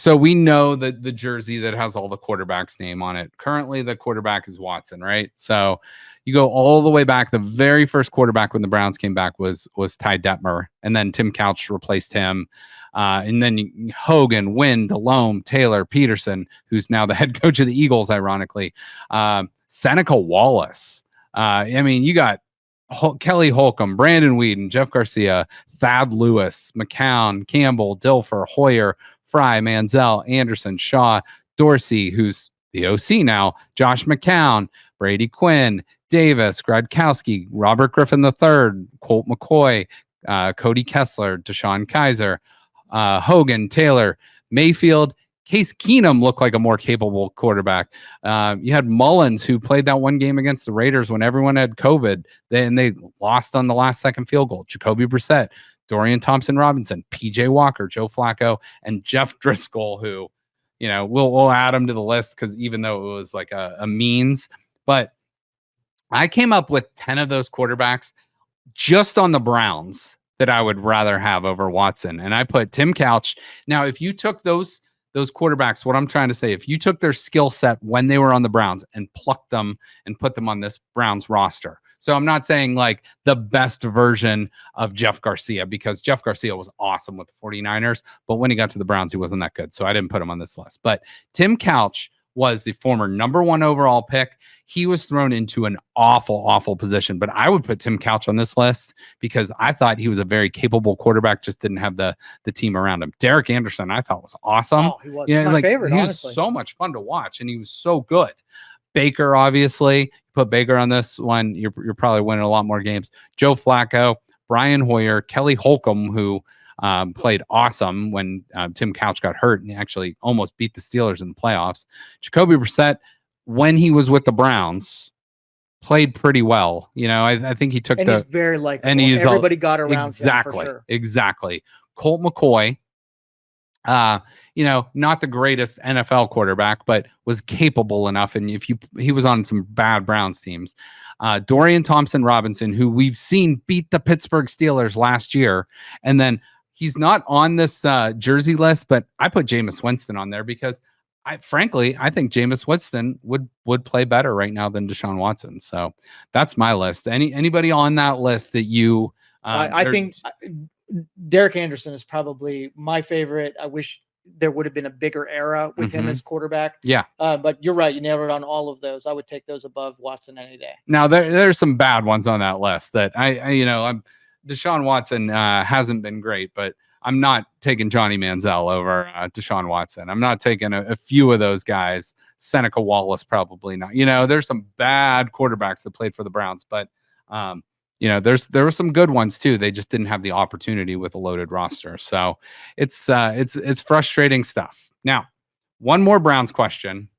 So we know that the jersey that has all the quarterbacks' name on it. Currently, the quarterback is Watson, right? So you go all the way back. The very first quarterback when the Browns came back was Ty Detmer, and then Tim Couch replaced him. And then Hogan, Wynn, Delhomme, Taylor, Peterson, who's now the head coach of the Eagles, ironically. Seneca Wallace. I mean, you got Kelly Holcomb, Brandon Whedon, Jeff Garcia, Thad Lewis, McCown, Campbell, Dilfer, Hoyer, Fry, Manziel, Anderson, Shaw, Dorsey, who's the OC now, Josh McCown, Brady Quinn, Davis, Gradkowski, Robert Griffin III, Colt McCoy, Cody Kessler, Deshaun Kaiser, Hogan, Taylor, Mayfield. Case Keenum looked like a more capable quarterback. You had Mullins, who played that one game against the Raiders when everyone had COVID, and they lost on the last second field goal. Jacoby Brissett, Dorian Thompson-Robinson, PJ Walker, Joe Flacco, and Jeff Driscoll, who, we'll add him to the list because even though it was like a means, but I came up with 10 of those quarterbacks just on the Browns that I would rather have over Watson. And I put Tim Couch. Now, if you took those quarterbacks, what I'm trying to say, if you took their skill set when they were on the Browns and plucked them and put them on this Browns roster. So I'm not saying like the best version of Jeff Garcia, because Jeff Garcia was awesome with the 49ers, but when he got to the Browns, he wasn't that good. So I didn't put him on this list. But Tim Couch was the former #1 overall pick. He was thrown into an awful position, but I would put Tim Couch on this list because I thought he was a very capable quarterback, just didn't have the team around him. Derek Anderson, I thought was awesome. Oh, he was my favorite, he honestly. was so much fun to watch, and he was so good. Baker, obviously, put Baker on this one. You're probably winning a lot more games. Joe Flacco, Brian Hoyer, Kelly Holcomb, who played awesome when Tim Couch got hurt and he actually almost beat the Steelers in the playoffs. Jacoby Brissett, when he was with the Browns, played pretty well. I think he took he's very likable. And everybody got around him for sure. Exactly. Colt McCoy, not the greatest NFL quarterback, but was capable enough. And he was on some bad Browns teams. Dorian Thompson-Robinson, who we've seen beat the Pittsburgh Steelers last year, and then he's not on this jersey list, but I put Jameis Winston on there because I think Jameis Winston would play better right now than Deshaun Watson. So that's my list. Anybody on that list that you? I think Derek Anderson is probably my favorite. I wish there would have been a bigger era with him as quarterback. Yeah. But you're right. You nailed it on all of those. I would take those above Watson any day. Now there's some bad ones on that list that I'm Deshaun Watson hasn't been great, but I'm not taking Johnny Manziel over Deshaun Watson. I'm not taking a few of those guys. Seneca Wallace, probably not. There's some bad quarterbacks that played for the Browns, but there were some good ones too. They just didn't have the opportunity with a loaded roster. So it's frustrating stuff. Now, one more Browns question,